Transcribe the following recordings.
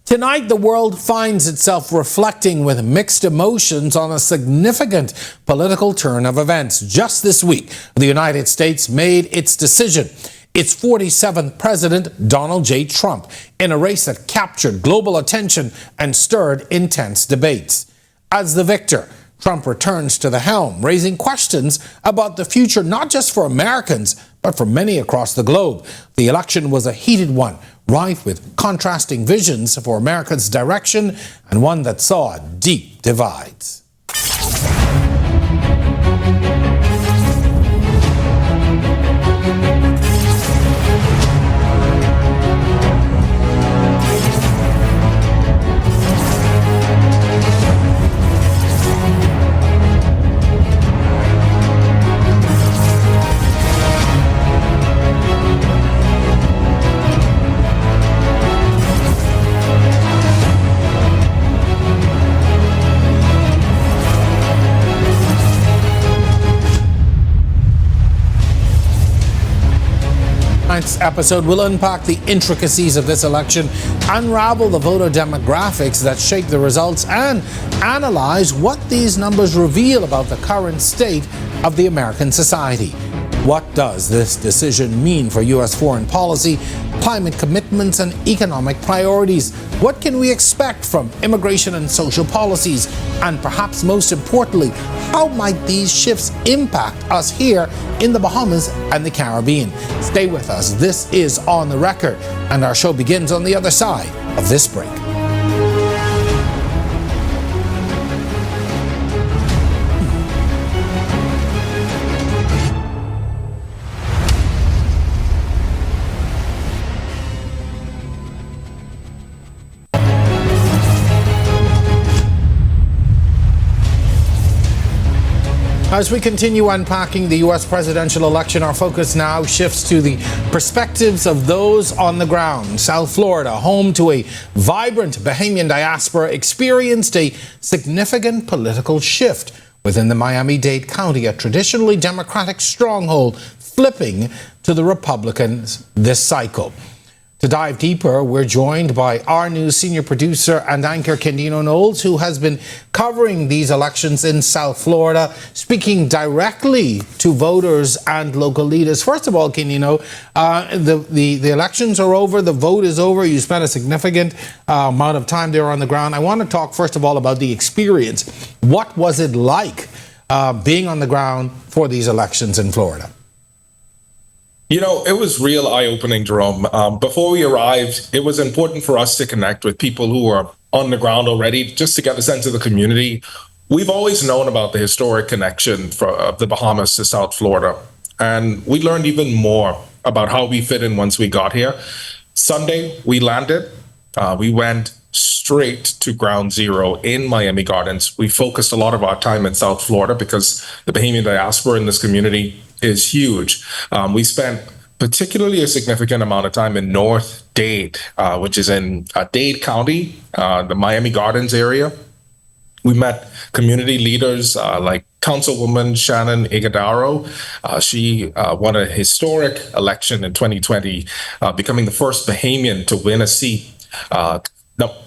Tonight, the world finds itself reflecting with mixed emotions on a significant political turn of events. Just this week, the United States made its decision. Its 47th president, Donald J. Trump, in a race that captured global attention and stirred intense debates. As the victor, Trump returns to the helm, raising questions about the future not just for Americans, but for many across the globe. The election was a heated one, rife with contrasting visions for America's direction and one that saw deep divides. Tonight's episode will unpack the intricacies of this election, unravel the voter demographics that shape the results, and analyze what these numbers reveal about the current state of the American society. What does this decision mean for U.S. foreign policy, climate commitments, and economic priorities? What can we expect from immigration and social policies? And perhaps most importantly, how might these shifts impact us here in the Bahamas and the Caribbean? Stay with us. This is On the Record, and our show begins on the other side of this break. As we continue unpacking the U.S. presidential election, our focus now shifts to the perspectives of those on the ground. South Florida, home to a vibrant Bahamian diaspora, experienced a significant political shift within the Miami-Dade County, a traditionally Democratic stronghold, flipping to the Republicans this cycle. To dive deeper, we're joined by our news senior producer and anchor Kendeno Knowles, who has been covering these elections in South Florida, speaking directly to voters and local leaders. First of all, Kendeno, the elections are over, the vote is over. You spent a significant amount of time there on the ground. I want to talk first of all about the experience. What was it like being on the ground for these elections in Florida? You know, it was real eye-opening, Jerome. Before we arrived, it was important for us to connect with people who were on the ground already, just to get a sense of the community. We've always known about the historic connection of the Bahamas to South Florida, and we learned even more about how we fit in once we got here. Sunday, we landed. We went straight to ground zero in Miami Gardens. We focused a lot of our time in South Florida because the Bahamian diaspora in this community is huge. We spent particularly a significant amount of time in North Dade, which is in Dade County, the Miami Gardens area. We met community leaders like Councilwoman Shannon Ighodaro. She won a historic election in 2020, becoming the first Bahamian to win a seat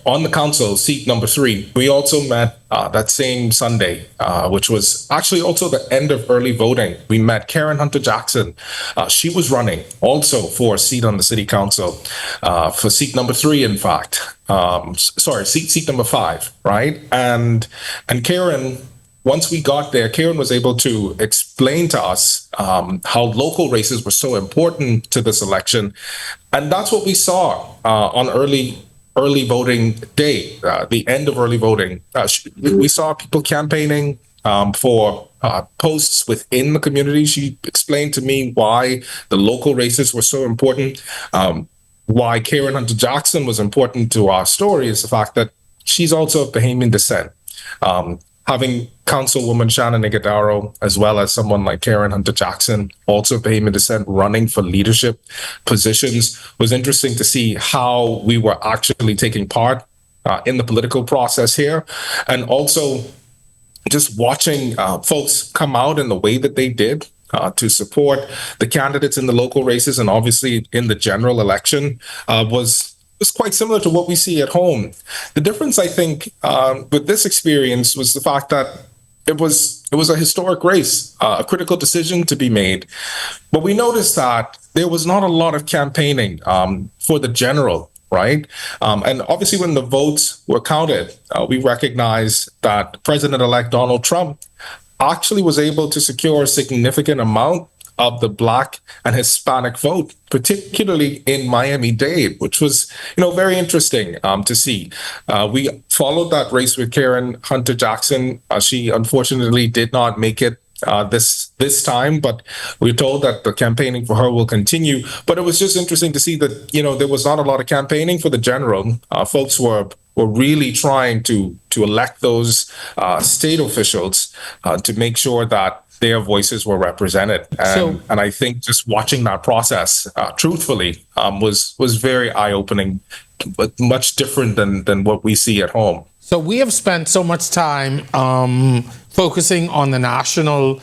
on the council, seat number 3. We also met that same Sunday, which was actually also the end of early voting. We met Karen Hunter Jackson. She was running also for a seat on the city council, for seat number 3, in fact. Seat number 5, right? And Karen, once we got there, Karen was able to explain to us how local races were so important to this election. And that's what we saw on early voting day, the end of early voting. We saw people campaigning for posts within the community. She explained to me why the local races were so important. Why Karen Hunter Jackson was important to our story is the fact that she's also of Bahamian descent. Having Councilwoman Shannon Ighodaro, as well as someone like Karen Hunter Jackson, also of Bahamian descent, running for leadership positions, was interesting to see how we were actually taking part in the political process here. And also just watching folks come out in the way that they did to support the candidates in the local races and obviously in the general election was was quite similar to what we see at home. The difference, I think, with this experience was the fact that it was a historic race, a critical decision to be made. But we noticed that there was not a lot of campaigning for the general, right? And obviously, when the votes were counted, we recognized that President-elect Donald Trump actually was able to secure a significant amount of the Black and Hispanic vote, particularly in Miami-Dade, which was, very interesting to see. We followed that race with Karen Hunter Jackson. She unfortunately did not make it this time, but we're told that the campaigning for her will continue. But it was just interesting to see that, there was not a lot of campaigning for the general. Folks were really trying to elect those state officials to make sure that their voices were represented. And I think just watching that process, truthfully, was very eye-opening, but much different than what we see at home. So we have spent so much time focusing on the national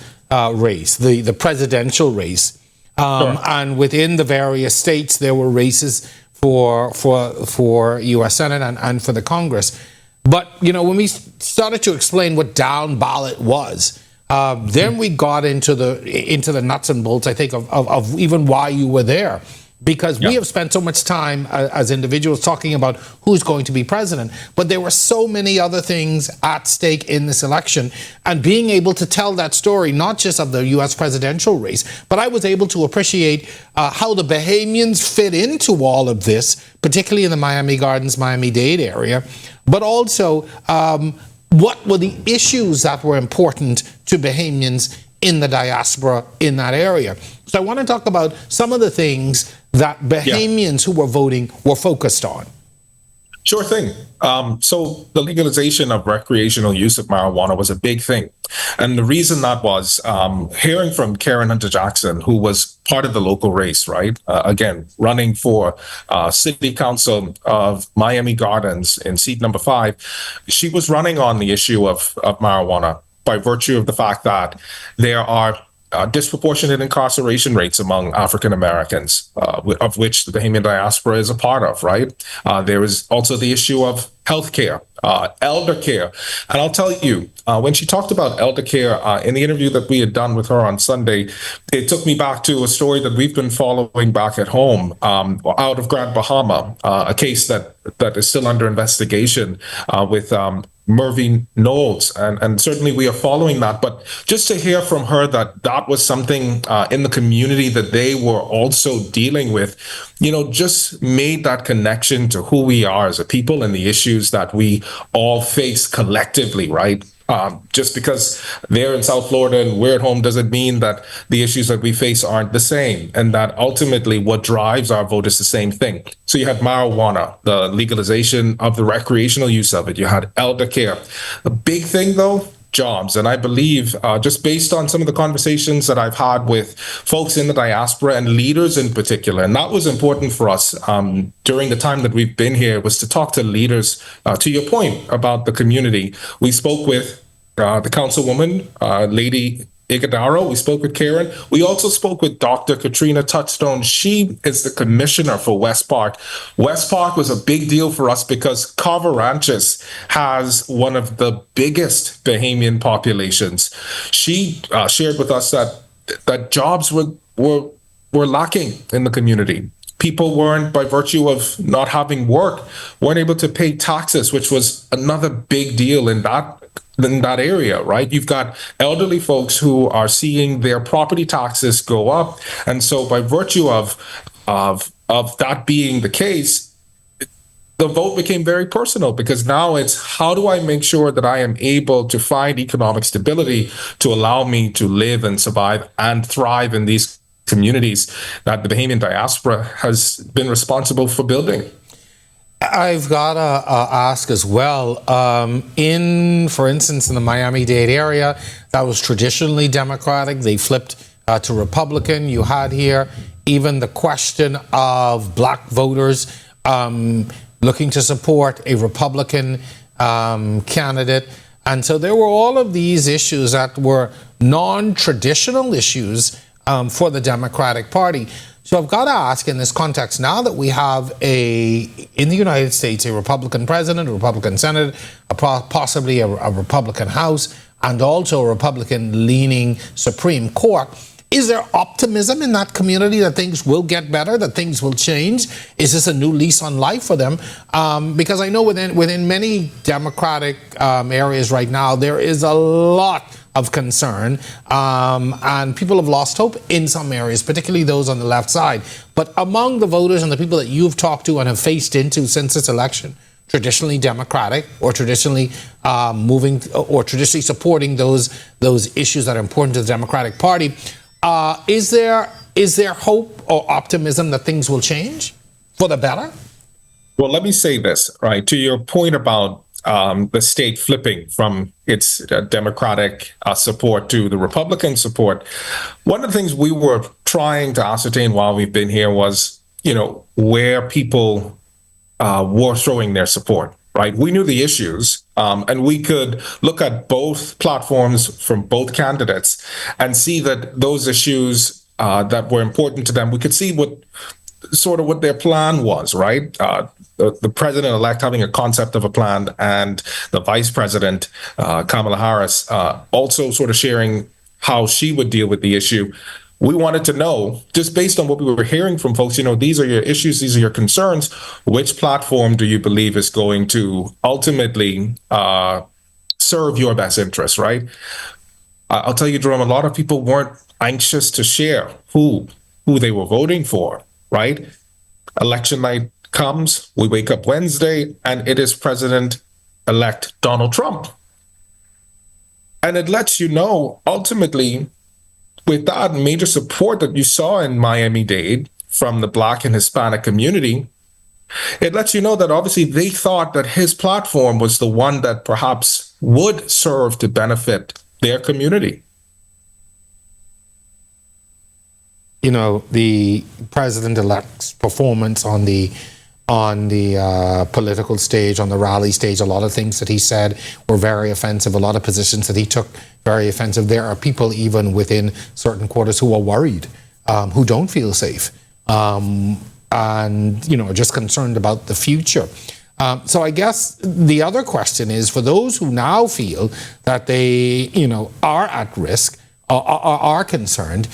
race, the presidential race. Sure. And within the various states, there were races for U.S. Senate and for the Congress. But, when we started to explain what down ballot was, then we got into the nuts and bolts, I think, of even why you were there. Because we have spent so much time as individuals talking about who's going to be president, but there were so many other things at stake in this election, and being able to tell that story, not just of the U.S. presidential race, but I was able to appreciate how the Bahamians fit into all of this, particularly in the Miami Gardens, Miami-Dade area, but also what were the issues that were important to Bahamians in the diaspora in that area. So I want to talk about some of the things that Bahamians who were voting were focused on. Sure thing. So the legalization of recreational use of marijuana was a big thing. And the reason that was, hearing from Karen Hunter Jackson, who was part of the local race, right? Again, running for City Council of Miami Gardens in seat number 5, she was running on the issue of marijuana by virtue of the fact that there are disproportionate incarceration rates among African Americans, of which the Bahamian diaspora is a part of, right? There is also the issue of healthcare, elder care. And I'll tell you, when she talked about elder care in the interview that we had done with her on Sunday, it took me back to a story that we've been following back at home, out of Grand Bahama, a case that is still under investigation with Mervyn Knowles, and certainly we are following that. But just to hear from her that was something in the community that they were also dealing with, just made that connection to who we are as a people and the issues that we all face collectively, right? Just because they're in South Florida and we're at home doesn't mean that the issues that we face aren't the same, and that ultimately what drives our vote is the same thing. So you had marijuana, the legalization of the recreational use of it. You had elder care. The big thing, though, jobs. And I believe, just based on some of the conversations that I've had with folks in the diaspora and leaders in particular, and that was important for us during the time that we've been here, was to talk to leaders, to your point about the community. We spoke with the councilwoman, Lady Iguodaro. We spoke with Karen. We also spoke with Dr. Katrina Touchstone. She is the commissioner for West Park. West Park was a big deal for us because Carver Ranches has one of the biggest Bahamian populations. She shared with us that jobs were lacking in the community. People weren't, by virtue of not having work, weren't able to pay taxes, which was another big deal in that area, right? You've got elderly folks who are seeing their property taxes go up. And so by virtue of that being the case, the vote became very personal, because now it's, how do I make sure that I am able to find economic stability to allow me to live and survive and thrive in these communities that the Bahamian diaspora has been responsible for building. I've got to ask as well, for instance, in the Miami-Dade area, that was traditionally Democratic. They flipped to Republican. You had here even the question of black voters looking to support a Republican candidate. And so there were all of these issues that were non-traditional issues for the Democratic Party. So I've got to ask in this context, now that we have in the United States, a Republican president, a Republican Senate, possibly a Republican House, and also a Republican-leaning Supreme Court, is there optimism in that community that things will get better, that things will change? Is this a new lease on life for them? Because I know within many Democratic areas right now, there is a lot of concern, and people have lost hope in some areas, particularly those on the left side. But among the voters and the people that you've talked to and have faced into since this election, traditionally Democratic or traditionally moving or traditionally supporting those issues that are important to the Democratic Party, is there hope or optimism that things will change for the better? Well, let me say this, right? To your point about the state flipping from its Democratic support to the Republican support, one of the things we were trying to ascertain while we've been here was, where people were showing their support, right? We knew the issues, and we could look at both platforms from both candidates and see that those issues that were important to them, we could see what their plan was, right? The president-elect having a concept of a plan, and the vice president, Kamala Harris, also sort of sharing how she would deal with the issue. We wanted to know, just based on what we were hearing from folks, these are your issues, these are your concerns. Which platform do you believe is going to ultimately serve your best interests, right? I'll tell you, Jerome, a lot of people weren't anxious to share who they were voting for, right? Election night comes, we wake up Wednesday, and it is President-elect Donald Trump. And it lets you know, ultimately, with that major support that you saw in Miami-Dade from the Black and Hispanic community, it lets you know that obviously they thought that his platform was the one that perhaps would serve to benefit their community. The president-elect's performance on the political stage, on the rally stage, a lot of things that he said were very offensive. A lot of positions that he took, very offensive. There are people even within certain quarters who are worried, who don't feel safe, and are just concerned about the future. So I guess the other question is, for those who now feel that they, are at risk, are concerned,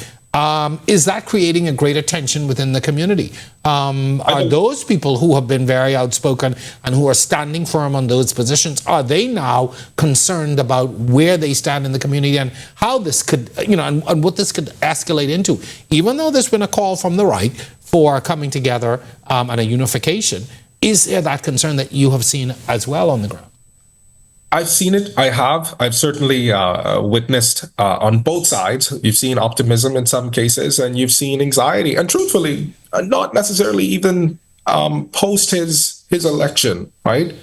is that creating a greater tension within the community? Are those people who have been very outspoken and who are standing firm on those positions, are they now concerned about where they stand in the community and how this could, and what this could escalate into? Even though there's been a call from the right for coming together and a unification, is there that concern that you have seen as well on the ground? I've seen it. I've certainly witnessed on both sides. You've seen optimism in some cases, and you've seen anxiety. And truthfully, not necessarily even post his election, right?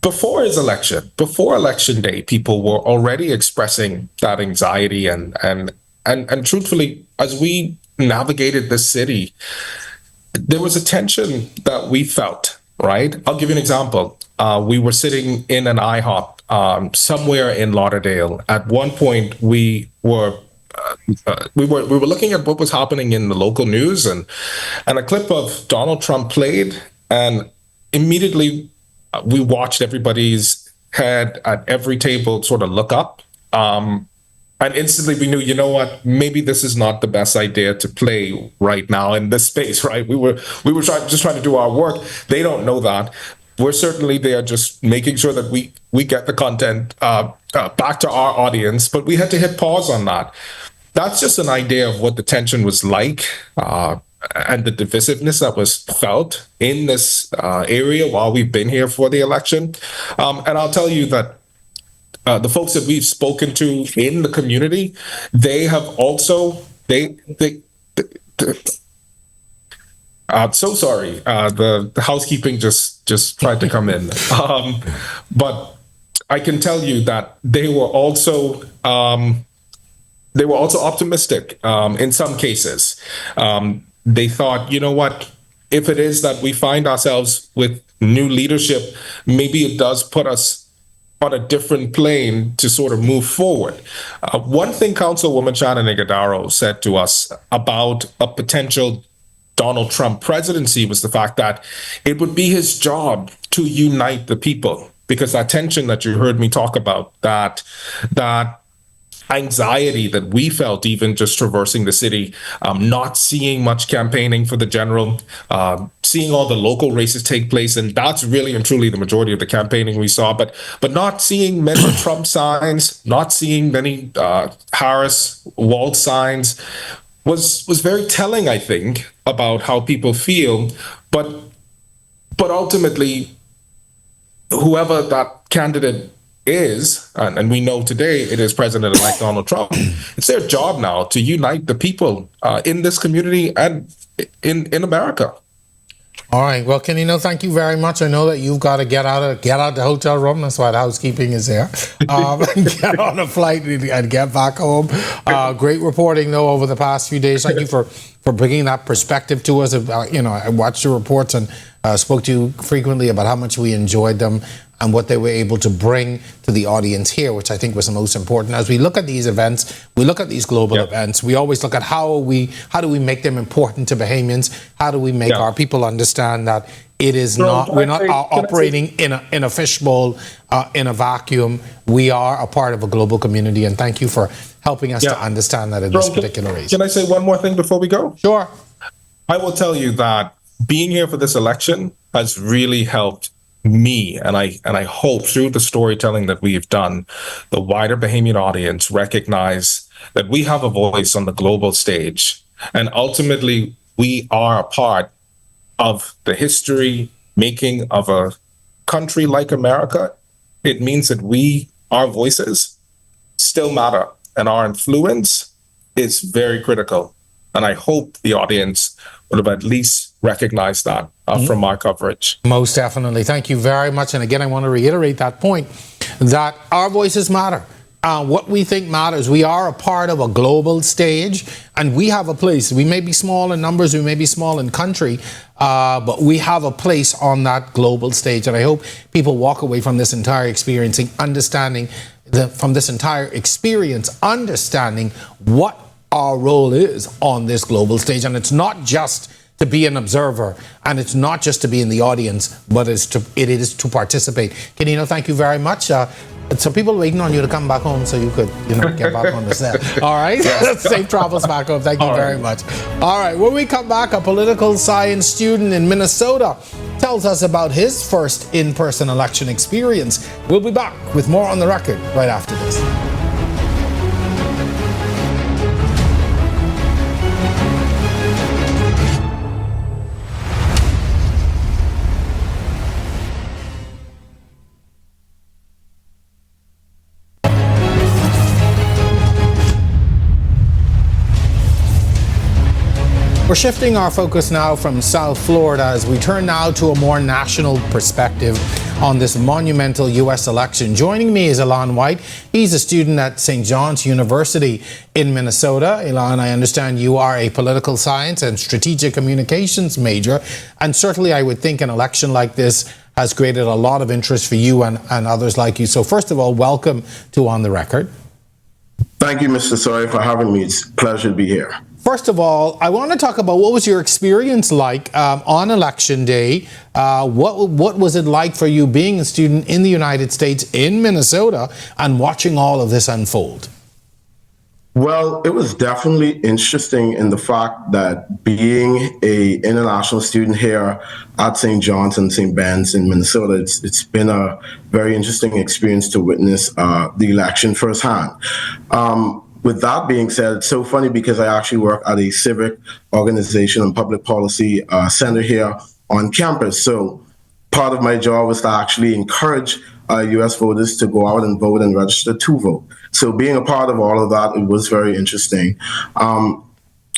Before his election, before election day, people were already expressing that anxiety, and truthfully, as we navigated the city, there was a tension that we felt, right? I'll give you an example. We were sitting in an IHOP somewhere in Lauderdale. At one point, we were looking at what was happening in the local news, and a clip of Donald Trump played, and immediately we watched everybody's head at every table sort of look up. And instantly we knew, maybe this is not the best idea to play right now in this space, right? We were just trying to do our work. They don't know that. We're certainly there just making sure that we get the content back to our audience, but we had to hit pause on that. That's just an idea of what the tension was like, and the divisiveness that was felt in this area while we've been here for the election. And I'll tell you that the folks that we've spoken to in the community, they have also, so sorry, the housekeeping just tried to come in. But I can tell you that they were also optimistic in some cases. They thought, what, if it is that we find ourselves with new leadership, maybe it does put us on a different plane to sort of move forward. One thing Councilwoman Shannon Ighodaro said to us about a potential Donald Trump presidency was the fact that it would be his job to unite the people, because that tension that you heard me talk about, that anxiety that we felt even just traversing the city, not seeing much campaigning for the general, seeing all the local races take place, and that's really and truly the majority of the campaigning we saw, but not seeing many Trump signs, not seeing many Harris, Walz signs was very telling, I think, about how people feel. But ultimately, whoever that candidate is, and we know today it is President-elect Donald Trump, it's their job now to unite the people in this community and in America. All right. Well, Kendeno, thank you very much. I know that you've got to get out the hotel room. That's why the housekeeping is there. Get on a flight and get back home. Great reporting, though, over the past few days. Thank you for bringing that perspective to us. I watched the reports and spoke to you frequently about how much we enjoyed them and what they were able to bring to the audience here, which I think was the most important. As we look at these events, we look at these global events, we always look at how do we make them important to Bahamians? How do we make our people understand that it is we're not operating in a fishbowl, in a vacuum. We are a part of a global community, and thank you for helping us to understand that in this particular race. Can I say one more thing before we go? Sure. I will tell you that being here for this election has really helped me, and I hope through the storytelling that we've done, the wider Bahamian audience recognize that we have a voice on the global stage, and ultimately we are a part of the history making of a country like America. It means that our voices still matter, and our influence is very critical. And I hope the audience would have at least recognized that from our coverage. Most definitely. Thank you very much. And again, I want to reiterate that point, that our voices matter. What we think matters. We are a part of a global stage, and we have a place. We may be small in numbers, we may be small in country, but we have a place on that global stage. And I hope people walk away from this entire experience understanding what our role is on this global stage. And it's not just to be an observer, and it's not just to be in the audience, but it is to participate. Kendeno, thank you very much. Some people are waiting on you to come back home so you could, get back on the set. All right? Safe travels back home. Thank you very much. All right. When we come back, a political science student in Minnesota tells us about his first in-person election experience. We'll be back with more On the Record right after this. We're shifting our focus now from South Florida as we turn now to a more national perspective on this monumental U.S. election. Joining me is Ilan White. He's a student at St. John's University in Minnesota. Ilan, I understand you are a political science and strategic communications major, and certainly I would think an election like this has created a lot of interest for you and others like you. So first of all, welcome to On the Record. Thank you, Mr. Sawyer, for having me. It's a pleasure to be here. First of all, I want to talk about what was your experience like on Election Day. What was it like for you being a student in the United States, in Minnesota, and watching all of this unfold? Well, it was definitely interesting in the fact that being an international student here at St. John's and St. Ben's in Minnesota, it's been a very interesting experience to witness the election firsthand. With that being said, it's so funny because I actually work at a civic organization and public policy center here on campus. So part of my job was to actually encourage U.S. voters to go out and vote and register to vote. So being a part of all of that, it was very interesting.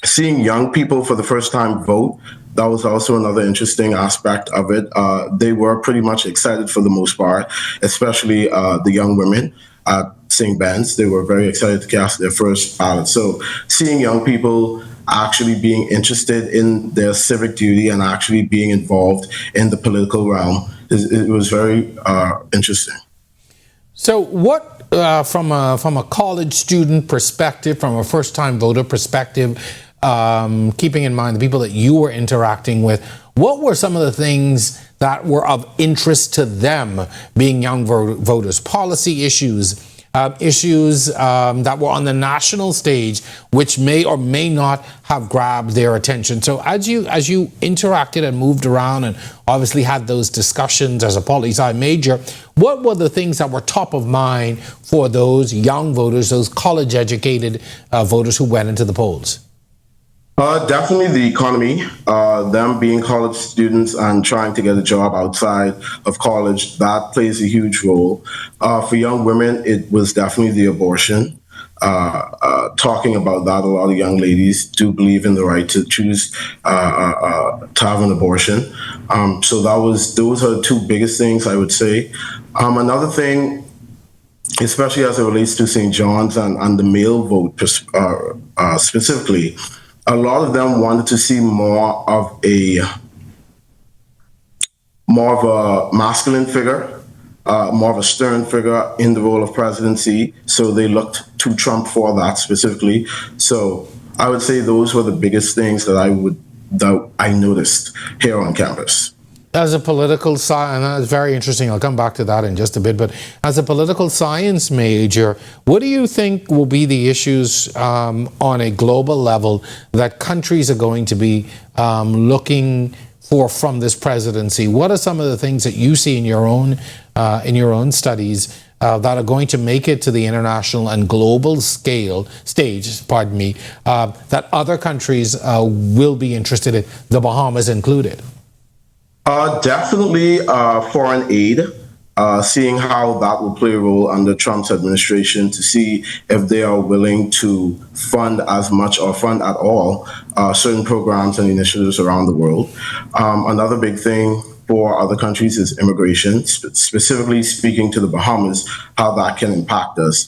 Seeing young people for the first time vote, that was also another interesting aspect of it. They were pretty much excited for the most part, especially the young women at St. Ben's. They were very excited to cast their first ballot. So seeing young people actually being interested in their civic duty and actually being involved in the political realm, it was very interesting. So what, from a college student perspective, from a first-time voter perspective, keeping in mind the people that you were interacting with, what were some of the things that were of interest to them, being young voters? Policy issues, issues that were on the national stage, which may or may not have grabbed their attention. So as you interacted and moved around and obviously had those discussions as a poli-sci major, what were the things that were top of mind for those young voters, those college-educated voters who went into the polls? Definitely the economy, them being college students and trying to get a job outside of college, that plays a huge role. For young women, it was definitely the abortion. Talking about that, a lot of young ladies do believe in the right to choose to have an abortion. So those are the two biggest things I would say. Another thing, especially as it relates to St. John's and the male vote specifically, a lot of them wanted to see more of a masculine figure, more of a stern figure in the role of presidency. So they looked to Trump for that specifically. So I would say those were the biggest things that I noticed here on campus. As a political science, and that's very interesting, I'll come back to that in just a bit, but as a political science major, what do you think will be the issues on a global level that countries are going to be looking for from this presidency? What are some of the things that you see in your own studies that are going to make it to the international and global stage, that other countries will be interested in, the Bahamas included? Definitely foreign aid, seeing how that will play a role under Trump's administration to see if they are willing to fund as much or fund at all certain programs and initiatives around the world. Another big thing for other countries is immigration, specifically speaking to the Bahamas, how that can impact us.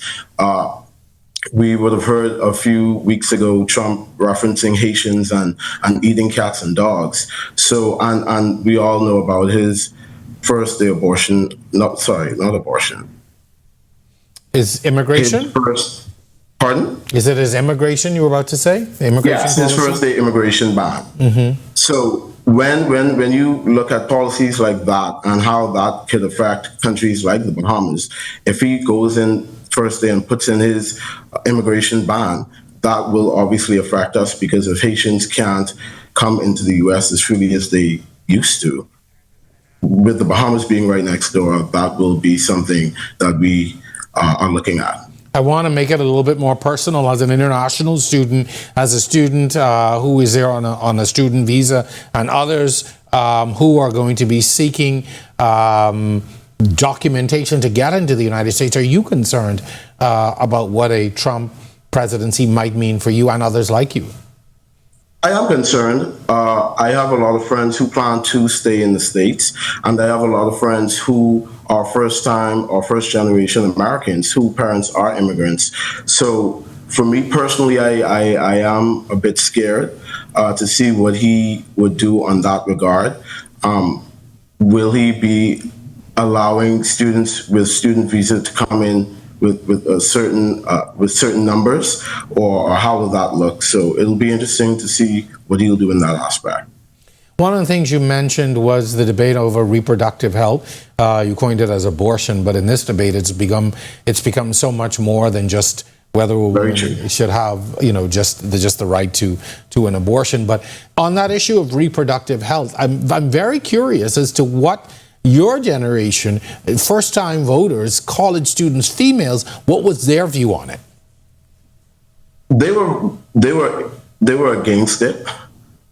We would have heard a few weeks ago Trump referencing Haitians and eating cats and dogs. So, and we all know about his first-day abortion. Not abortion. Is immigration? Pardon? Is it his immigration you were about to say? The immigration yes, policy? his first-day immigration ban. Mm-hmm. So when you look at policies like that and how that could affect countries like the Bahamas, if he goes in first day and puts in his immigration ban, that will obviously affect us, because if Haitians can't come into the U.S. as freely as they used to, with the Bahamas being right next door, that will be something that we are looking at. I want to make it a little bit more personal as an international student, as a student who is there on a student visa, and others who are going to be seeking documentation to get into the United States. Are you concerned about what a Trump presidency might mean for you and others like you? I am concerned. I have a lot of friends who plan to stay in the States, and I have a lot of friends who are first-time or first-generation Americans whose parents are immigrants. So for me personally, I am a bit scared to see what he would do on that regard. Will he be allowing students with student visa to come in with certain numbers, or how will that look? So it'll be interesting to see what he'll do in that aspect. One of the things you mentioned was the debate over reproductive health. You coined it as abortion, but in this debate, it's become so much more than just whether women should have, just the right to an abortion. But on that issue of reproductive health, I'm very curious as to what your generation, first-time voters, college students, females, what was their view on it? They were against it.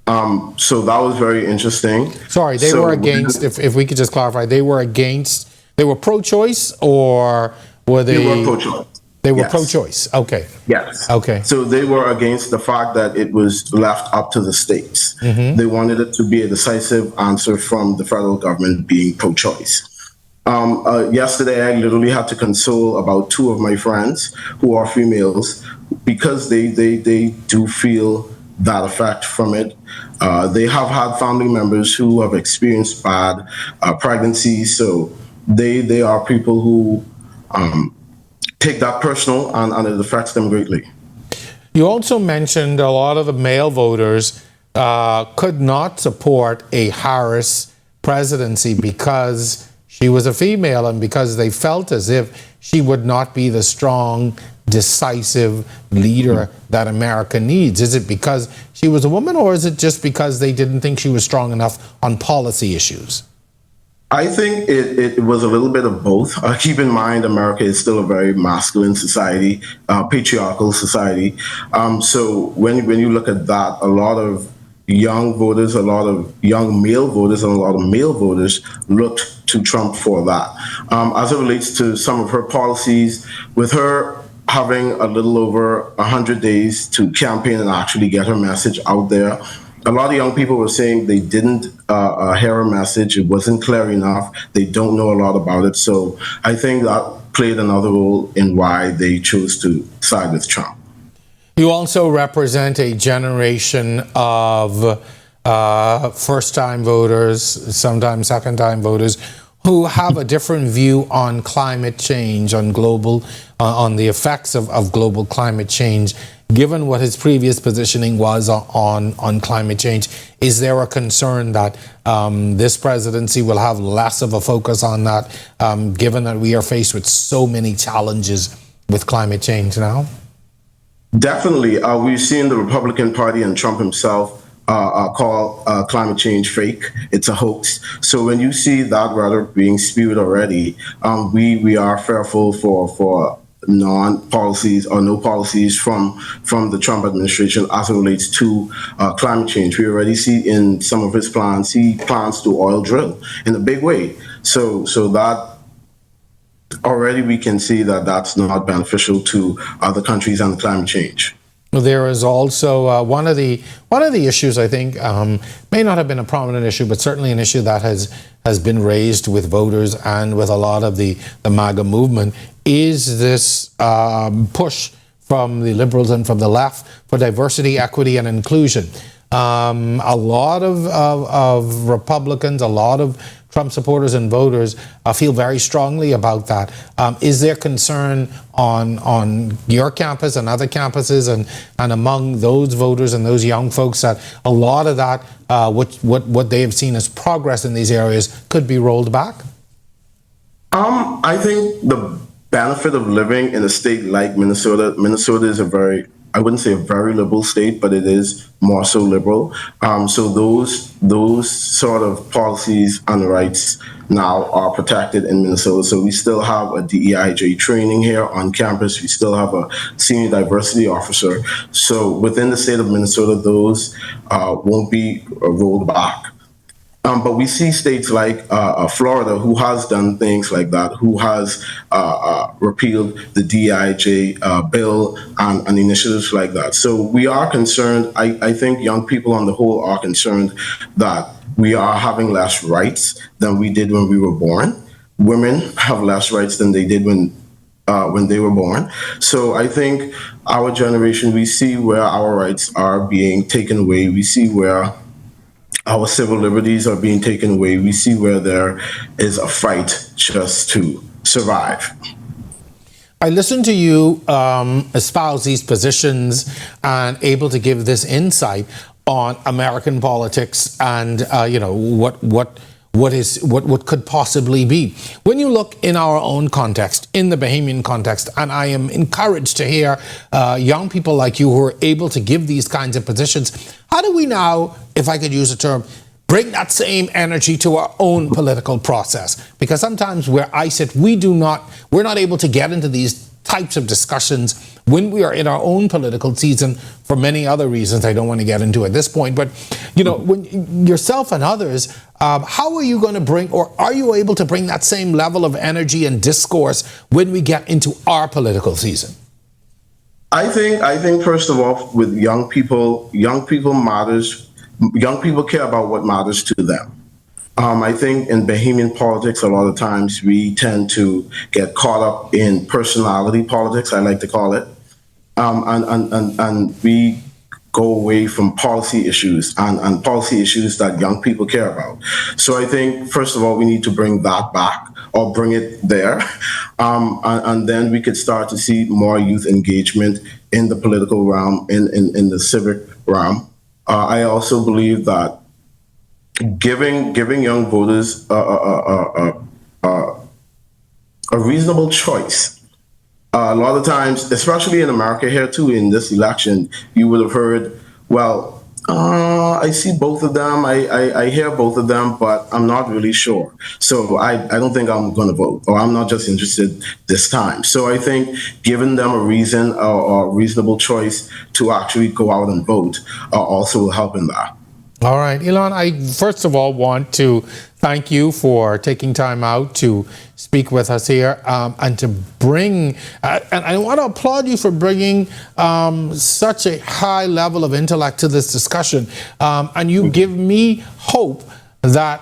So that was very interesting. Sorry, they were against, if we could just clarify, they were pro-choice, or were they? They were pro-choice. They were pro-choice. Okay. Yes. Okay. So they were against the fact that it was left up to the states. Mm-hmm. They wanted it to be a decisive answer from the federal government being pro-choice. Yesterday, I literally had to console about two of my friends who are females, because they do feel that effect from it. They have had family members who have experienced bad pregnancies, so they are people who take that personal, and it affects them greatly. You also mentioned a lot of the male voters could not support a Harris presidency because she was a female and because they felt as if she would not be the strong, decisive leader that America needs. Is it because she was a woman, or is it just because they didn't think she was strong enough on policy issues? I think it was a little bit of both. Keep in mind, America is still a very masculine society, patriarchal society. So when you look at that, a lot of young voters, a lot of young male voters, and a lot of male voters looked to Trump for that. As it relates to some of her policies, with her having a little over 100 days to campaign and actually get her message out there, a lot of young people were saying they didn't hear her message. It wasn't clear enough. They don't know a lot about it. So I think that played another role in why they chose to side with Trump. You also represent a generation of first-time voters, sometimes second-time voters, who have a different view on climate change, on the effects of global climate change. Given what his previous positioning was on climate change, is there a concern that this presidency will have less of a focus on that, given that we are faced with so many challenges with climate change now? Definitely. We've seen the Republican Party and Trump himself call climate change fake. It's a hoax. So when you see that rhetoric being spewed already, we are fearful for non-policies or no policies from the Trump administration as it relates to climate change. We already see in some of his plans, he plans to oil drill in a big way. So that already we can see that that's not beneficial to other countries and climate change. There is also one of the issues, I think, may not have been a prominent issue, but certainly an issue that has been raised with voters and with a lot of the MAGA movement, is this push from the liberals and from the left for diversity, equity, and inclusion. A lot of Republicans, a lot of Trump supporters and voters feel very strongly about that. Is there concern on your campus and other campuses and among those voters and those young folks that a lot of that, what they have seen as progress in these areas, could be rolled back? I think the benefit of living in a state like Minnesota is I wouldn't say a very liberal state, but it is more so liberal. So those sort of policies and rights now are protected in Minnesota. So we still have a DEIJ training here on campus. We still have a senior diversity officer. So within the state of Minnesota, those won't be rolled back. But we see states like Florida, who has done things like that, who has repealed the DEIJ bill and initiatives like that. So we are concerned. I think young people on the whole are concerned that we are having less rights than we did when we were born. Women have less rights than they did when they were born. So I think our generation, we see where our rights are being taken away. We see where our civil liberties are being taken away. We see where there is a fight just to survive. I listened to you espouse these positions and able to give this insight on American politics and what could possibly be. When you look in our own context, in the Bahamian context, and I am encouraged to hear young people like you who are able to give these kinds of positions, how do we now, if I could use a term, bring that same energy to our own political process? Because sometimes where I sit, we're not able to get into these types of discussions when we are in our own political season for many other reasons I don't want to get into at this point. But, when yourself and others, how are you going to bring, or are you able to bring that same level of energy and discourse when we get into our political season? I think first of all, with young people matters. Young people care about what matters to them. I think in Bahamian politics, a lot of times we tend to get caught up in personality politics, I like to call it, and we go away from policy issues and policy issues that young people care about. So I think, first of all, we need to bring that back, or bring it there. And then we could start to see more youth engagement in the political realm, in the civic realm. I also believe that giving young voters a reasonable choice. A lot of times, especially in America here too, in this election, you would have heard, well, I see both of them, I hear both of them, but I'm not really sure. So I don't think I'm going to vote, or I'm not just interested this time. So I think giving them a reason or a reasonable choice to actually go out and vote also will help in that. All right, Ilan, I first of all want to thank you for taking time out to speak with us here and to bring, and I want to applaud you for bringing such a high level of intellect to this discussion. And you give me hope that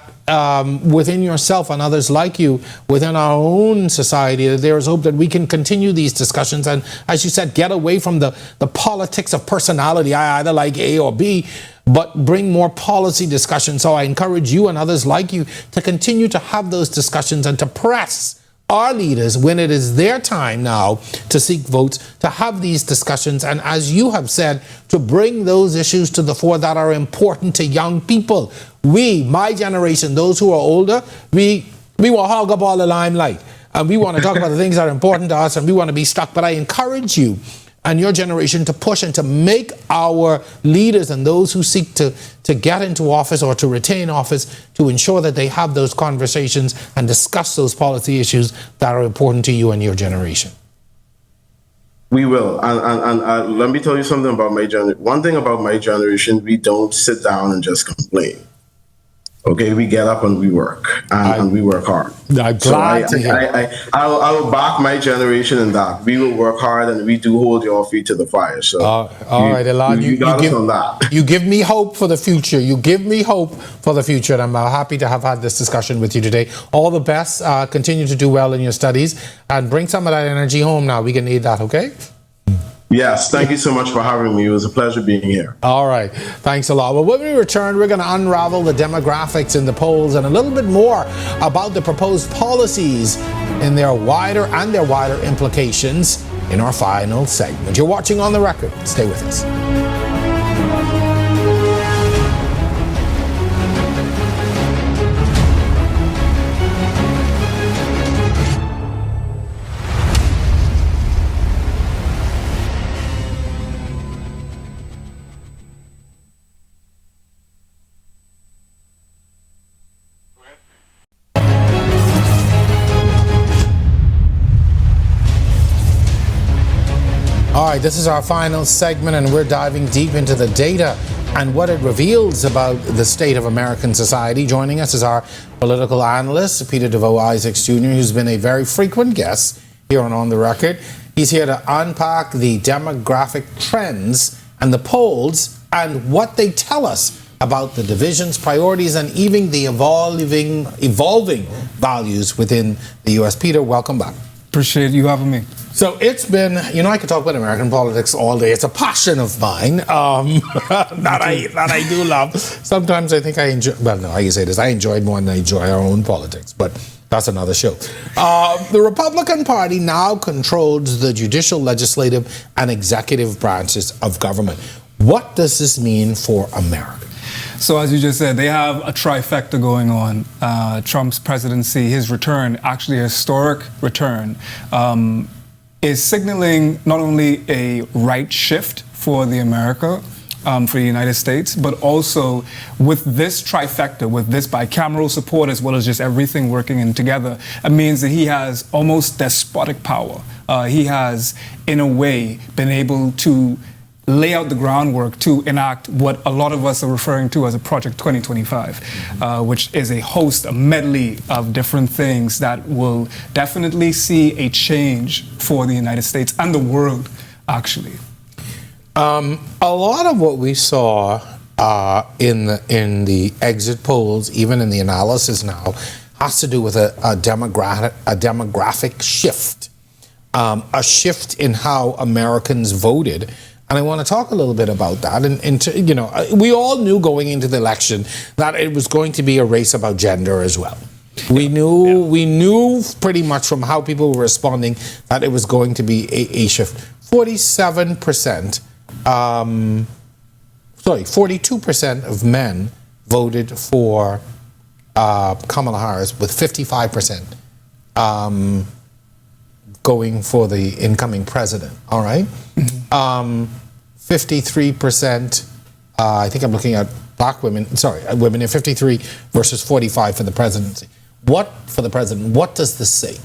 within yourself and others like you, within our own society, that there is hope that we can continue these discussions and, as you said, get away from the politics of personality. I either like A or B, but bring more policy discussion. So I encourage you and others like you to continue to have those discussions and to press our leaders when it is their time now to seek votes, to have these discussions, and as you have said, to bring those issues to the fore that are important to young people. We, my generation, those who are older, we will hog up all the limelight, and we want to talk about the things that are important to us, and we want to be stuck. But I encourage you and your generation to push and to make our leaders and those who seek to get into office or to retain office to ensure that they have those conversations and discuss those policy issues that are important to you and your generation. We will. And let me tell you something about my generation. One thing about my generation, we don't sit down and just complain. Okay, we get up and we work, and we work hard. I'm glad to hear. I will back my generation in that. We will work hard, and we do hold your feet to the fire. So, all right, Ilan, you got us on that. You give me hope for the future. You give me hope for the future, and I'm happy to have had this discussion with you today. All the best. Continue to do well in your studies, and bring some of that energy home now. We can need that, okay? Yes, thank you so much for having me. It was a pleasure being here. All right. Thanks a lot. Well, when we return, we're going to unravel the demographics in the polls and a little bit more about the proposed policies in their wider implications in our final segment. You're watching On the Record. Stay with us. All right, this is our final segment, and we're diving deep into the data and what it reveals about the state of American society. Joining us is our political analyst, Peter Deveaux Isaacs Jr., who's been a very frequent guest here on the Record. He's here to unpack the demographic trends and the polls and what they tell us about the divisions, priorities, and even the evolving values within the U.S. Peter, welcome back. Appreciate you having me. So it's been, I could talk about American politics all day. It's a passion of mine that I do love. Sometimes I think I enjoy, well, no, I can say this, I enjoy it more than I enjoy our own politics, but that's another show. The Republican Party now controls the judicial, legislative, and executive branches of government. What does this mean for America? So as you just said, they have a trifecta going on. Trump's presidency, his return, actually a historic return, is signaling not only a right shift for the America, for the United States, but also with this trifecta, with this bicameral support, as well as just everything working in together, it means that he has almost despotic power. He has, in a way, been able to lay out the groundwork to enact what a lot of us are referring to as a Project 2025, which is a medley of different things that will definitely see a change for the United States and the world, actually. A lot of what we saw in the exit polls, even in the analysis now, has to do with a demographic shift, a shift in how Americans voted. And I want to talk a little bit about that. And we all knew going into the election that it was going to be a race about gender as well. We knew pretty much from how people were responding that it was going to be a shift. 42% of men voted for Kamala Harris, with 55% going for the incoming president. All right, 53%. I think I'm looking at black women. Sorry, women in 53 versus 45 for the presidency. What does this say?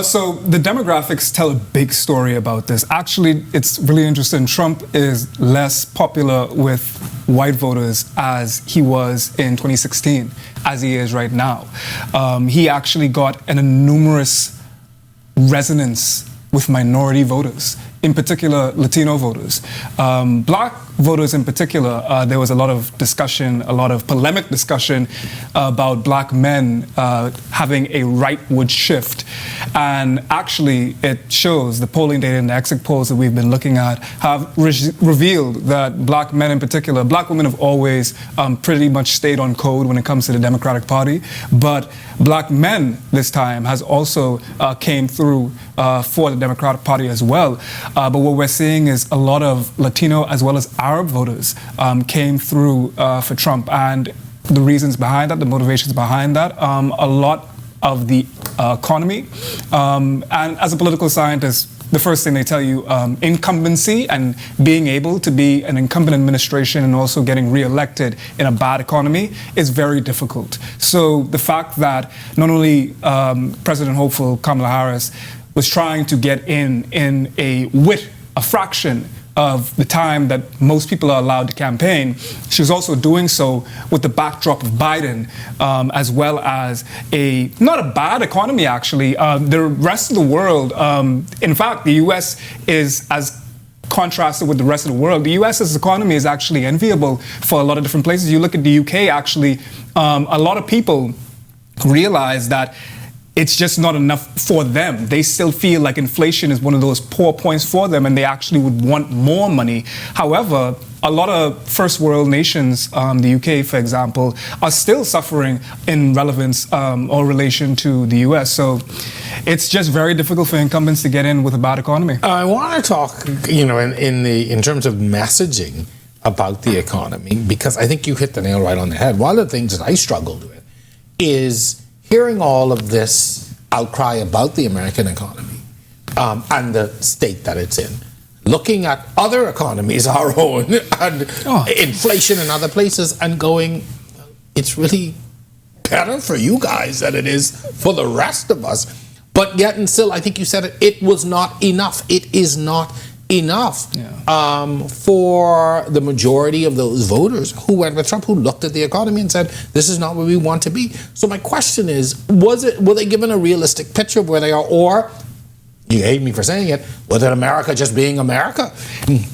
So the demographics tell a big story about this. Actually, it's really interesting. Trump is less popular with white voters as he was in 2016, as he is right now. He actually got an enormous resonance with minority voters, in particular Latino voters. Black voters in particular, there was a lot of discussion, a lot of polemic discussion about black men having a rightward shift. And actually, it shows, the polling data and the exit polls that we've been looking at have revealed that black men in particular, black women have always pretty much stayed on code when it comes to the Democratic Party, but black men this time has also came through for the Democratic Party as well. But what we're seeing is a lot of Latino as well as Arab voters came through for Trump. And the reasons behind that, the motivations behind that, a lot of the economy. And as a political scientist, the first thing they tell you, incumbency and being able to be an incumbent administration and also getting reelected in a bad economy is very difficult. So the fact that not only President hopeful Kamala Harris was trying to get in a fraction of the time that most people are allowed to campaign, she was also doing so with the backdrop of Biden, as well as not a bad economy, actually. The rest of the world, in fact, the U.S. is as contrasted with the rest of the world. The U.S.'s economy is actually enviable for a lot of different places. You look at the U.K., actually, a lot of people realize that it's just not enough for them. They still feel like inflation is one of those poor points for them, and they actually would want more money. However, a lot of first world nations, the UK, for example, are still suffering in relevance or relation to the US. So it's just very difficult for incumbents to get in with a bad economy. I want to talk, in terms of messaging about the economy, because I think you hit the nail right on the head. One of the things that I struggled with is hearing all of this outcry about the American economy and the state that it's in, looking at other economies, our own, and inflation in other places, and going, it's really better for you guys than it is for the rest of us. But yet and still, I think you said it was not enough. It is not enough for the majority of those voters who went with Trump, who looked at the economy and said, this is not where we want to be. So my question is, were they given a realistic picture of where they are, or, you hate me for saying it, was it America just being America?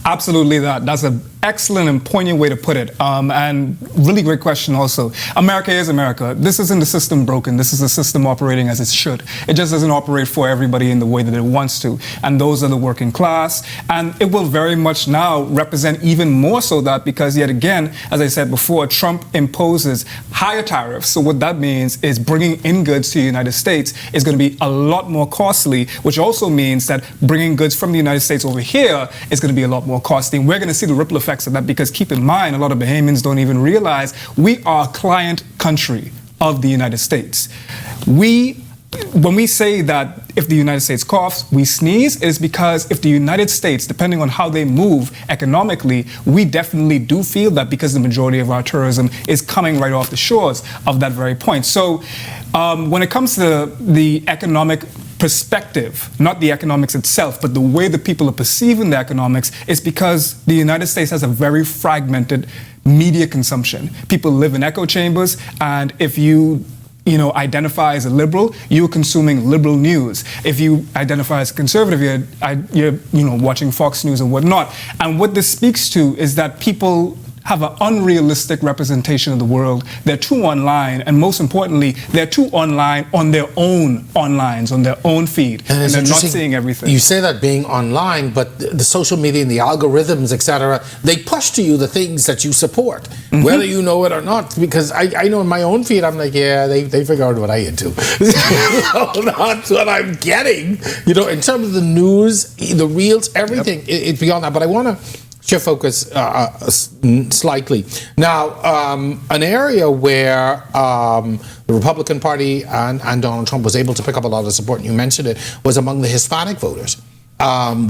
Absolutely that. That's an excellent and poignant way to put it. And really great question also. America is America. This isn't the system broken. This is a system operating as it should. It just doesn't operate for everybody in the way that it wants to. And those are the working class. And it will very much now represent even more so that, because yet again, as I said before, Trump imposes higher tariffs. So what that means is bringing in goods to the United States is going to be a lot more costly, which also means that bringing goods from the United States over here is going to be a lot more costly. And we're going to see the ripple effects of that, because keep in mind, a lot of Bahamians don't even realize we are a client country of the United States. When we say that if the United States coughs, we sneeze, it is because if the United States, depending on how they move economically, we definitely do feel that, because the majority of our tourism is coming right off the shores of that very point. So when it comes to the economic perspective, not the economics itself, but the way that people are perceiving the economics, is because the United States has a very fragmented media consumption. People live in echo chambers, and if you identify as a liberal, you're consuming liberal news. If you identify as a conservative, you're watching Fox News and whatnot. And what this speaks to is that people have an unrealistic representation of the world. They're too online, and most importantly, they're too online on their own onlines, on their own feed, and they're not seeing everything. You say that being online, but the social media and the algorithms, etc., they push to you the things that you support, whether you know it or not. Because I know in my own feed, I'm like, yeah, they figure out what I into. That's what I'm getting. You know, in terms of the news, the reels, everything, it's beyond that. But I want to shift focus slightly. Now, an area where the Republican Party and Donald Trump was able to pick up a lot of support, and you mentioned it, was among the Hispanic voters,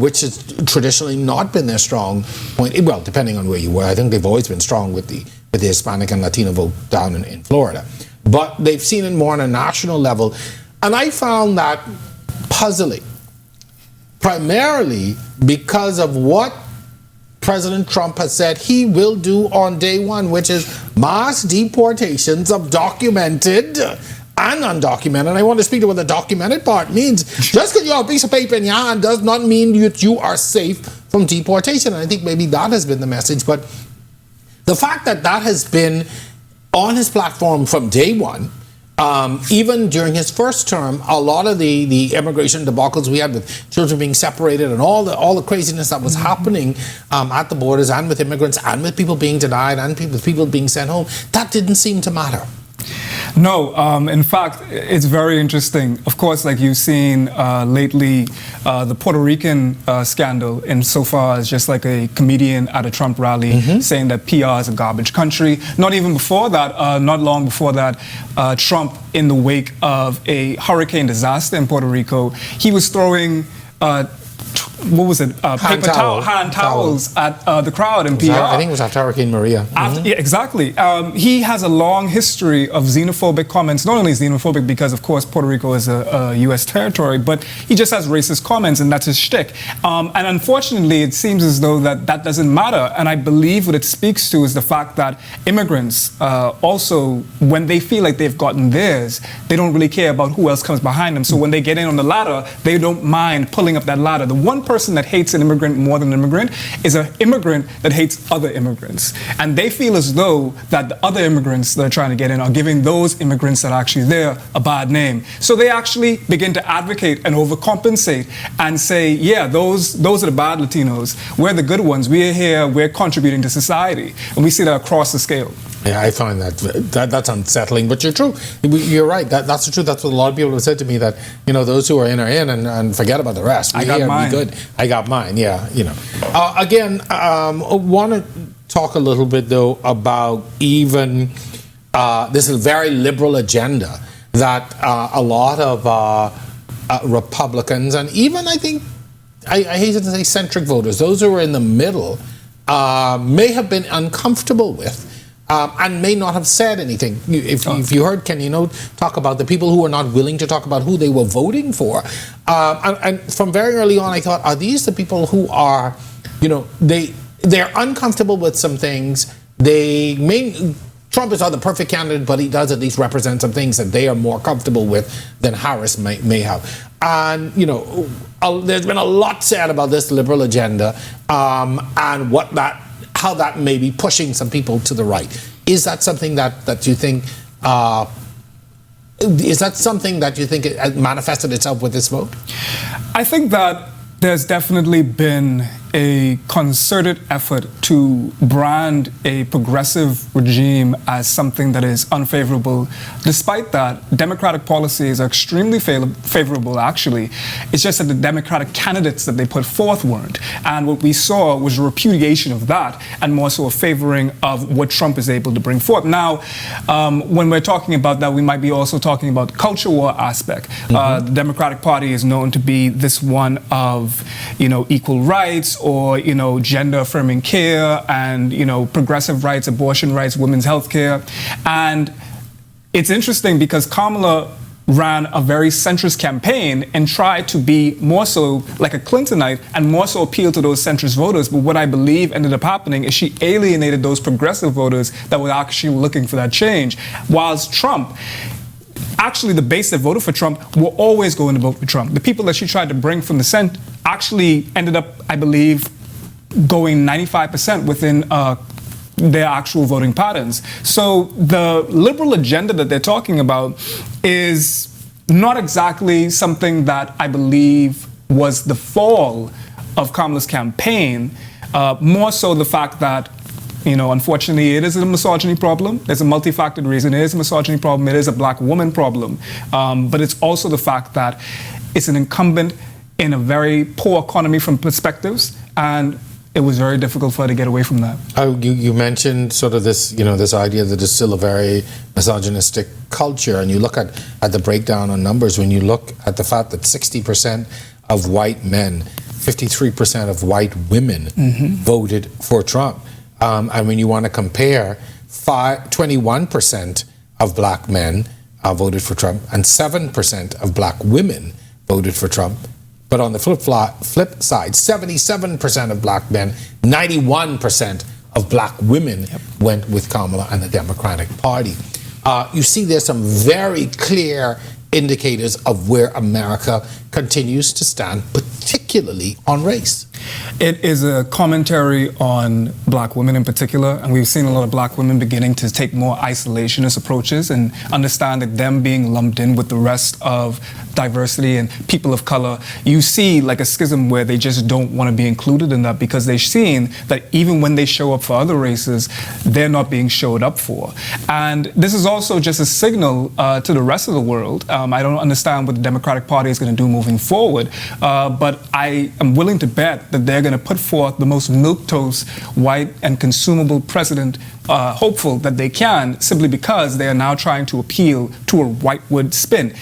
which has traditionally not been their strong point. Well, depending on where you were. I think they've always been strong with the Hispanic and Latino vote down in Florida. But they've seen it more on a national level. And I found that puzzling, primarily because of what President Trump has said he will do on day one, which is mass deportations of documented and undocumented. I want to speak to what the documented part means. Just because you have a piece of paper in your hand does not mean that you are safe from deportation. And I think maybe that has been the message. But the fact that that has been on his platform from day one, even during his first term, a lot of the immigration debacles we had with children being separated and all the craziness that was happening at the borders and with immigrants and with people being denied and with people being sent home, that didn't seem to matter. No, in fact, it's very interesting. Of course, like you've seen lately, the Puerto Rican scandal, insofar as just like a comedian at a Trump rally saying that PR is a garbage country. Not even before that, not long before that, Trump, in the wake of a hurricane disaster in Puerto Rico, he was throwing what was it? Hand towels at the crowd in PR. I think it was after Hurricane Maria. Yeah, exactly. He has a long history of xenophobic comments, not only xenophobic because, of course, Puerto Rico is a U.S. territory, but he just has racist comments, and that's his shtick. And unfortunately, it seems as though that doesn't matter. And I believe what it speaks to is the fact that immigrants also, when they feel like they've gotten theirs, they don't really care about who else comes behind them. So when they get in on the ladder, they don't mind pulling up that ladder. The one person that hates an immigrant more than an immigrant is an immigrant that hates other immigrants. And they feel as though that the other immigrants that are trying to get in are giving those immigrants that are actually there a bad name. So they actually begin to advocate and overcompensate and say, yeah, those are the bad Latinos. We're the good ones. We're here. We're contributing to society. And we see that across the scale. Yeah, I find that's unsettling, but you're true. You're right. That's the truth. That's what a lot of people have said to me, that, you know, those who are in and forget about the rest. I got mine. Good. I got mine. Yeah, you know. Again, I want to talk a little bit though about even this very liberal agenda that a lot of Republicans and even I think I hate to say centric voters, those who are in the middle, may have been uncomfortable with. And may not have said anything. If you heard Kendeno talk about the people who are not willing to talk about who they were voting for, and from very early on, I thought, are these the people who are, you know, they're uncomfortable with some things. Trump is not the perfect candidate, but he does at least represent some things that they are more comfortable with than Harris may have. And, you know, there's been a lot said about this liberal agenda and how that may be pushing some people to the right. Is that something that you think? Is that something that you think it manifested itself with this vote? I think that there's definitely been a concerted effort to brand a progressive regime as something that is unfavorable. Despite that, Democratic policies are extremely favorable, actually. It's just that the Democratic candidates that they put forth weren't. And what we saw was a repudiation of that and more so a favoring of what Trump is able to bring forth. Now, when we're talking about that, we might be also talking about the culture war aspect. The Democratic Party is known to be this one of, you know, equal rights, or, you know, gender affirming care and, you know, progressive rights, abortion rights, women's health care. And it's interesting because Kamala ran a very centrist campaign and tried to be more so like a Clintonite and more so appeal to those centrist voters. But what I believe ended up happening is she alienated those progressive voters that were actually looking for that change. Whilst Trump, actually the base that voted for Trump were always going to vote for Trump. The people that she tried to bring from the center actually ended up, I believe, going 95% within their actual voting patterns. So the liberal agenda that they're talking about is not exactly something that I believe was the fall of Kamala's campaign, more so the fact that, unfortunately, it is a misogyny problem. There's a multifaceted reason. It is a misogyny problem. It is a black woman problem. But it's also the fact that it's an incumbent in a very poor economy from perspectives, and it was very difficult for her to get away from that. You mentioned sort of this, this idea that it's still a very misogynistic culture, and you look at the breakdown on numbers when you look at the fact that 60% of white men, 53% of white women voted for Trump. And when you want to compare, 21% of black men voted for Trump and 7% of black women voted for Trump. But on the flip side, 77% of black men, 91% of black women went with Kamala and the Democratic Party. You see there's some very clear indicators of where America continues to stand, particularly on race. It is a commentary on black women in particular, and we've seen a lot of black women beginning to take more isolationist approaches and understand that them being lumped in with the rest of diversity and people of color, you see like a schism where they just don't want to be included in that because they've seen that even when they show up for other races, they're not being showed up for. And this is also just a signal to the rest of the world. I don't understand what the Democratic Party is going to do moving forward, but I am willing to bet that they're going to put forth the most milquetoast, white, and consumable president, hopeful that they can, simply because they are now trying to appeal to a whitewood spin.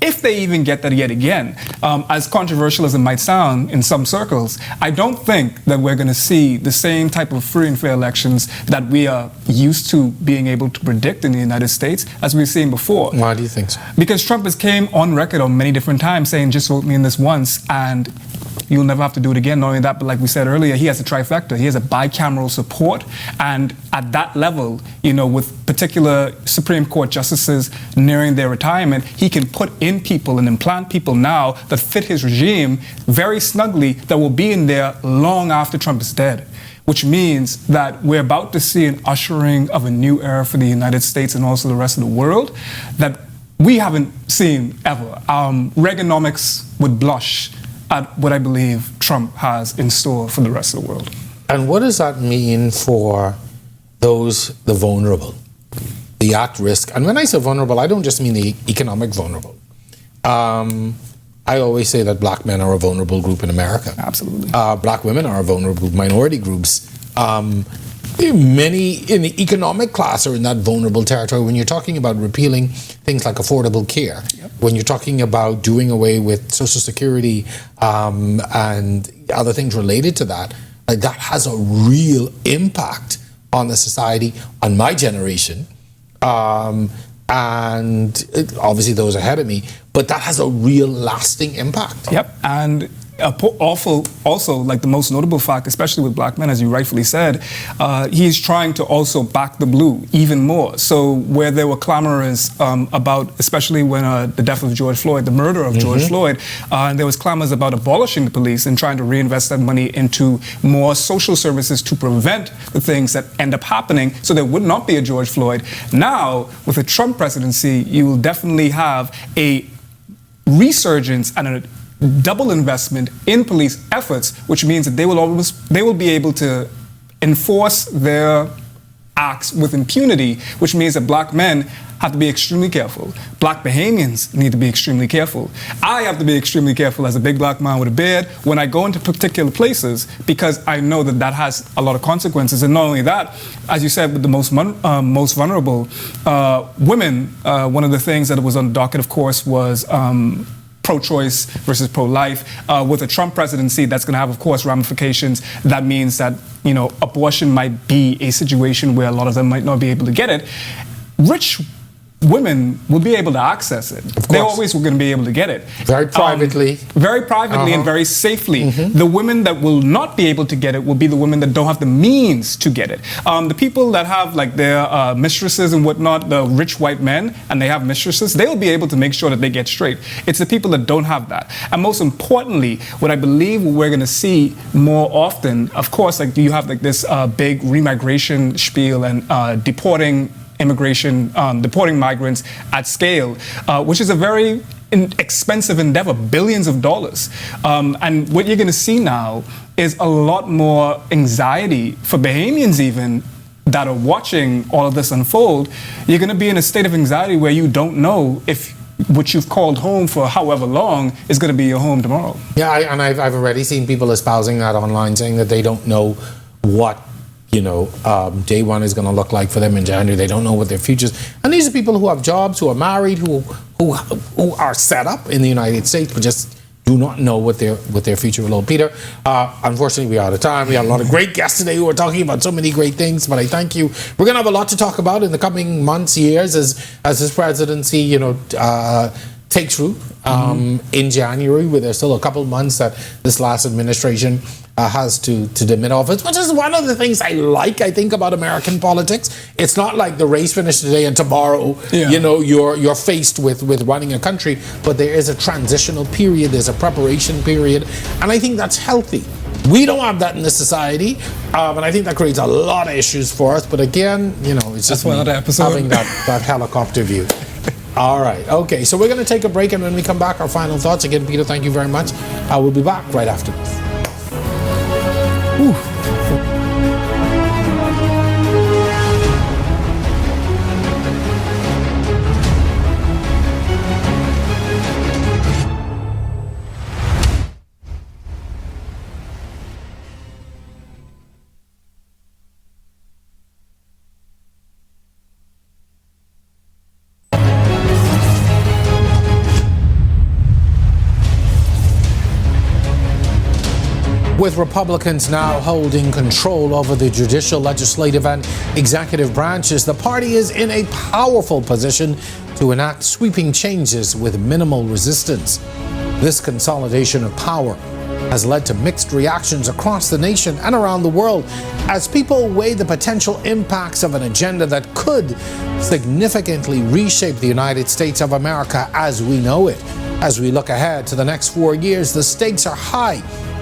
If they even get that yet again, as controversial as it might sound in some circles, I don't think that we're going to see the same type of free and fair elections that we are used to being able to predict in the United States as we've seen before. Why do you think so? Because Trump has came on record on many different times saying, just vote me in this once, and you'll never have to do it again. Not only that, but like we said earlier, he has a trifecta. He has a bicameral support. And at that level, with particular Supreme Court justices nearing their retirement, he can put in people and implant people now that fit his regime very snugly that will be in there long after Trump is dead. Which means that we're about to see an ushering of a new era for the United States and also the rest of the world that we haven't seen ever. Reaganomics would blush at what I believe Trump has in store for the rest of the world. And what does that mean for the vulnerable, the at risk? And when I say vulnerable, I don't just mean the economic vulnerable. I always say that black men are a vulnerable group in America. Absolutely. Black women are a vulnerable minority groups. Many in the economic class are in that vulnerable territory. When you're talking about repealing things like affordable care, when you're talking about doing away with Social Security and other things related to that, that has a real impact on the society, on my generation, and obviously those ahead of me, but that has a real lasting impact. Yep, and also, like the most notable fact, especially with black men, as you rightfully said, he's trying to also back the blue even more. So where there were clamors about, especially when the death of George Floyd, the murder of George Floyd, there was clamors about abolishing the police and trying to reinvest that money into more social services to prevent the things that end up happening so there would not be a George Floyd. Now, with a Trump presidency, you will definitely have a resurgence and a double investment in police efforts, which means that they will be able to enforce their acts with impunity, which means that black men have to be extremely careful. Black Bahamians need to be extremely careful. I have to be extremely careful as a big black man with a beard when I go into particular places because I know that that has a lot of consequences. And not only that, as you said, with the most vulnerable women, one of the things that was on the docket, of course, was pro-choice versus pro-life. With a Trump presidency, that's going to have, of course, ramifications. That means that, abortion might be a situation where a lot of them might not be able to get it. Rich women will be able to access it. They always were going to be able to get it. Very privately. Very privately and very safely. The women that will not be able to get it will be the women that don't have the means to get it. The people that have like their mistresses and whatnot, the rich white men, and they have mistresses, they will be able to make sure that they get straight. It's the people that don't have that. And most importantly, what I believe we're going to see more often, of course, like you have like this big remigration spiel and deporting migrants at scale, which is a very expensive endeavor, billions of dollars. And what you're going to see now is a lot more anxiety for Bahamians even that are watching all of this unfold. You're going to be in a state of anxiety where you don't know if what you've called home for however long is going to be your home tomorrow. Yeah, and I've already seen people espousing that online, saying that they don't know what day one is going to look like for them in January. They don't know what their futures. And these are people who have jobs, who are married, who are set up in the United States, but just do not know what their future will hold. Peter, unfortunately, we're out of time. We had a lot of great guests today who are talking about so many great things, but I thank you. We're going to have a lot to talk about in the coming months, years, as this presidency, takes root in January, where there's still a couple months that this last administration has to demit office, which is one of the things I think, about American politics. It's not like the race finished today and tomorrow, you're faced with running a country, but there is a transitional period, there's a preparation period, and I think that's healthy. We don't have that in this society, and I think that creates a lot of issues for us, but again, it's just having that helicopter view. All right. Okay. So we're going to take a break, and when we come back, our final thoughts. Again, Peter, thank you very much. We'll be back right after this. With Republicans now holding control over the judicial, legislative, and executive branches, the party is in a powerful position to enact sweeping changes with minimal resistance. This consolidation of power has led to mixed reactions across the nation and around the world as people weigh the potential impacts of an agenda that could significantly reshape the United States of America as we know it. As we look ahead to the next 4 years, the stakes are high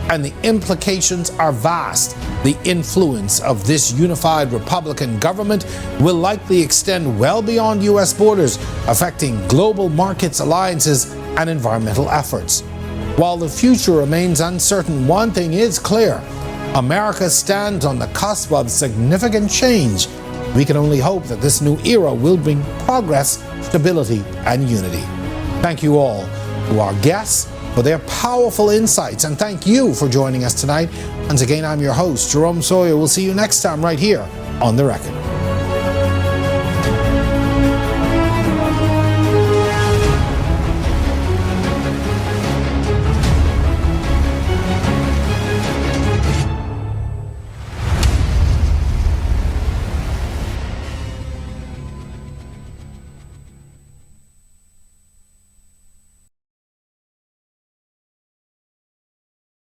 and the implications are vast. The influence of this unified Republican government will likely extend well beyond U.S. borders, affecting global markets, alliances, and environmental efforts. While the future remains uncertain, one thing is clear: America stands on the cusp of significant change. We can only hope that this new era will bring progress, stability, and unity. Thank you all to our guests for their powerful insights, and thank you for joining us tonight. Once again, I'm your host, Jerome Sawyer. We'll see you next time right here on The Record.